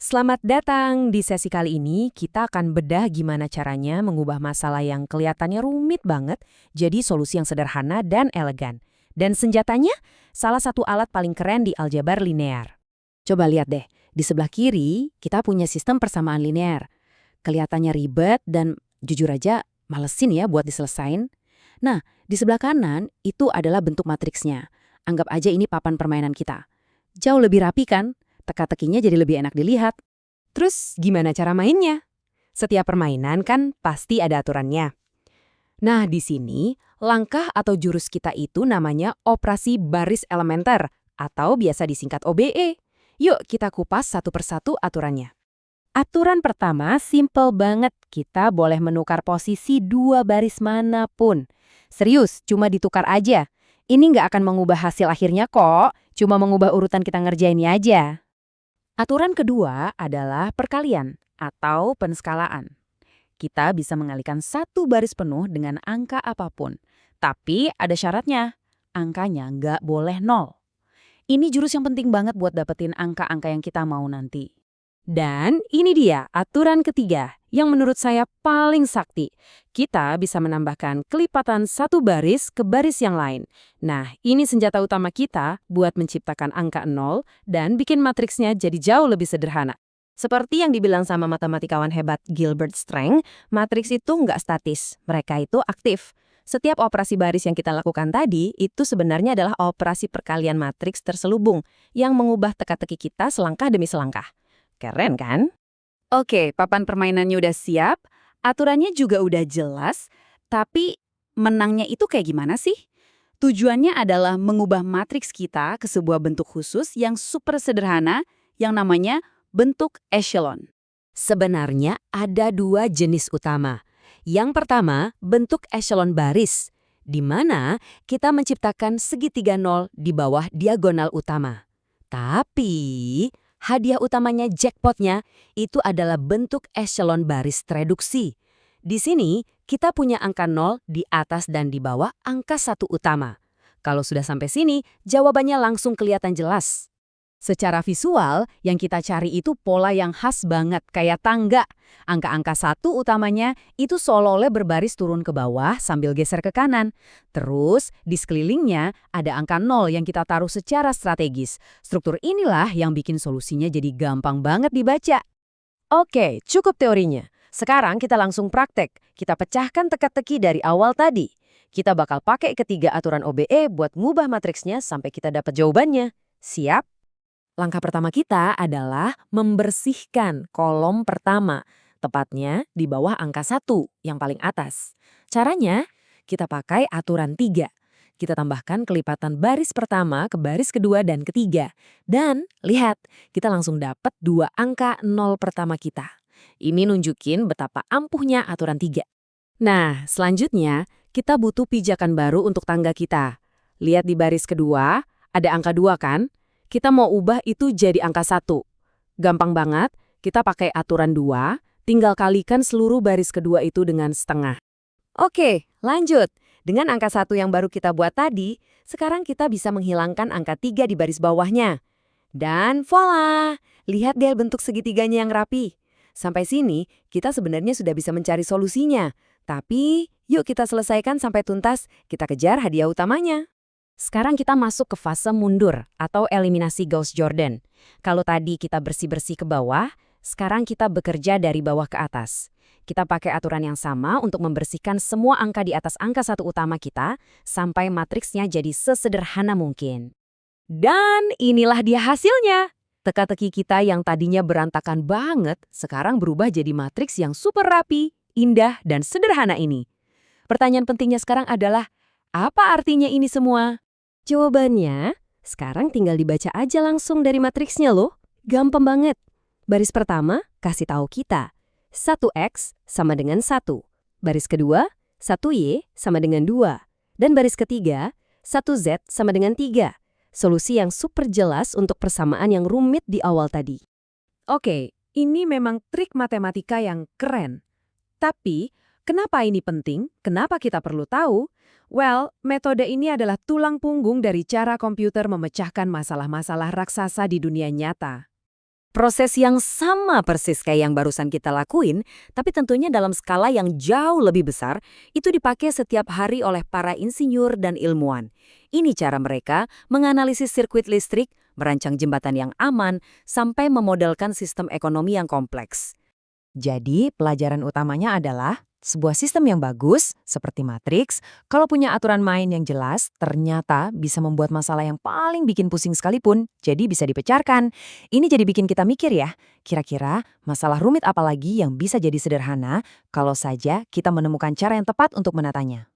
Selamat datang! Di sesi kali ini kita akan bedah gimana caranya mengubah masalah yang kelihatannya rumit banget jadi solusi yang sederhana dan elegan. Dan senjatanya, salah satu alat paling keren di aljabar linear. Coba lihat deh, di sebelah kiri kita punya sistem persamaan linear. Kelihatannya ribet dan jujur aja malesin ya buat diselesain. Nah, di sebelah kanan itu adalah bentuk matriksnya. Anggap aja ini papan permainan kita. Jauh lebih rapi kan? Teka-tekinya jadi lebih enak dilihat. Terus gimana cara mainnya? Setiap permainan kan pasti ada aturannya. Nah, di sini langkah atau jurus kita itu namanya operasi baris elementer atau biasa disingkat OBE. Yuk kita kupas satu persatu aturannya. Aturan pertama simple banget. Kita boleh menukar posisi dua baris manapun. Serius, cuma ditukar aja. Ini nggak akan mengubah hasil akhirnya kok, cuma mengubah urutan kita ngerjainnya aja. Aturan kedua adalah perkalian atau penskalaan. Kita bisa mengalihkan satu baris penuh dengan angka apapun. Tapi ada syaratnya, angkanya nggak boleh 0. Ini jurus yang penting banget buat dapetin angka-angka yang kita mau nanti. Dan ini dia aturan ketiga yang menurut saya paling sakti. Kita bisa menambahkan kelipatan satu baris ke baris yang lain. Nah, ini senjata utama kita buat menciptakan angka 0 dan bikin matriksnya jadi jauh lebih sederhana. Seperti yang dibilang sama matematikawan hebat Gilbert Strang, matriks itu nggak statis, mereka itu aktif. Setiap operasi baris yang kita lakukan tadi itu sebenarnya adalah operasi perkalian matriks terselubung yang mengubah teka-teki kita selangkah demi selangkah. Keren kan? Oke, papan permainannya udah siap, aturannya juga udah jelas, tapi menangnya itu kayak gimana sih? Tujuannya adalah mengubah matriks kita ke sebuah bentuk khusus yang super sederhana yang namanya bentuk echelon. Sebenarnya ada dua jenis utama. Yang pertama, bentuk echelon baris, di mana kita menciptakan segitiga 0 di bawah diagonal utama. Tapi hadiah utamanya jackpotnya itu adalah bentuk echelon baris reduksi. Di sini kita punya angka 0 di atas dan di bawah angka 1 utama. Kalau sudah sampai sini, jawabannya langsung kelihatan jelas. Secara visual, yang kita cari itu pola yang khas banget, kayak tangga. Angka-angka 1 utamanya itu seolah-olah berbaris turun ke bawah sambil geser ke kanan. Terus, di sekelilingnya ada angka 0 yang kita taruh secara strategis. Struktur inilah yang bikin solusinya jadi gampang banget dibaca. Oke, cukup teorinya. Sekarang kita langsung praktek. Kita pecahkan teka-teki dari awal tadi. Kita bakal pakai ketiga aturan OBE buat ngubah matriksnya sampai kita dapat jawabannya. Siap? Langkah pertama kita adalah membersihkan kolom pertama, tepatnya di bawah angka 1 yang paling atas. Caranya, kita pakai aturan 3. Kita tambahkan kelipatan baris pertama ke baris kedua dan ketiga. Dan lihat, kita langsung dapat dua angka 0 pertama kita. Ini nunjukin betapa ampuhnya aturan 3. Nah, selanjutnya kita butuh pijakan baru untuk tangga kita. Lihat di baris kedua, ada angka 2 kan? Kita mau ubah itu jadi angka 1. Gampang banget, kita pakai aturan 2, tinggal kalikan seluruh baris kedua itu dengan setengah. Oke, lanjut. Dengan angka 1 yang baru kita buat tadi, sekarang kita bisa menghilangkan angka 3 di baris bawahnya. Dan voila! Lihat deh bentuk segitiganya yang rapi. Sampai sini, kita sebenarnya sudah bisa mencari solusinya. Tapi, yuk kita selesaikan sampai tuntas, kita kejar hadiah utamanya. Sekarang kita masuk ke fase mundur atau eliminasi Gauss-Jordan. Kalau tadi kita bersih-bersih ke bawah, sekarang kita bekerja dari bawah ke atas. Kita pakai aturan yang sama untuk membersihkan semua angka di atas angka 1 utama kita sampai matriksnya jadi sesederhana mungkin. Dan inilah dia hasilnya. Teka-teki kita yang tadinya berantakan banget, sekarang berubah jadi matriks yang super rapi, indah, dan sederhana ini. Pertanyaan pentingnya sekarang adalah, apa artinya ini semua? Jawabannya, sekarang tinggal dibaca aja langsung dari matriksnya loh. Gampang banget. Baris pertama, kasih tahu kita. 1X sama dengan 1. Baris kedua, 1Y sama dengan 2. Dan baris ketiga, 1Z sama dengan 3. Solusi yang super jelas untuk persamaan yang rumit di awal tadi. Oke, ini memang trik matematika yang keren. Tapi, kenapa ini penting? Kenapa kita perlu tahu? Well, metode ini adalah tulang punggung dari cara komputer memecahkan masalah-masalah raksasa di dunia nyata. Proses yang sama persis kayak yang barusan kita lakuin, tapi tentunya dalam skala yang jauh lebih besar, itu dipakai setiap hari oleh para insinyur dan ilmuwan. Ini cara mereka menganalisis sirkuit listrik, merancang jembatan yang aman, sampai memodelkan sistem ekonomi yang kompleks. Jadi, pelajaran utamanya adalah sebuah sistem yang bagus, seperti Matrix, kalau punya aturan main yang jelas, ternyata bisa membuat masalah yang paling bikin pusing sekalipun, jadi bisa dipecarkan. Ini jadi bikin kita mikir ya, kira-kira masalah rumit apa lagi yang bisa jadi sederhana kalau saja kita menemukan cara yang tepat untuk menatanya.